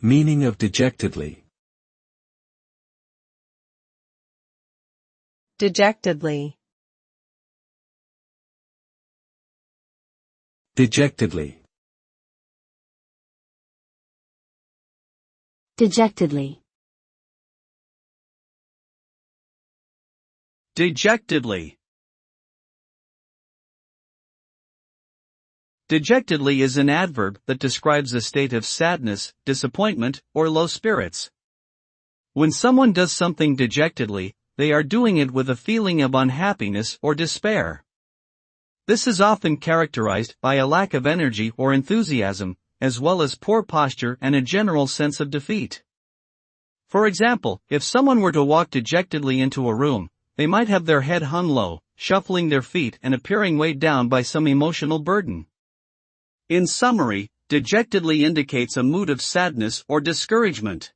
Meaning of dejectedly. Dejectedly. Dejectedly. Dejectedly. Dejectedly. Dejectedly is an adverb that describes a state of sadness, disappointment, or low spirits. When someone does something dejectedly, they are doing it with a feeling of unhappiness or despair. This is often characterized by a lack of energy or enthusiasm, as well as poor posture and a general sense of defeat. For example, if someone were to walk dejectedly into a room, they might have their head hung low, shuffling their feet and appearing weighed down by some emotional burden. In summary, dejectedly indicates a mood of sadness or discouragement.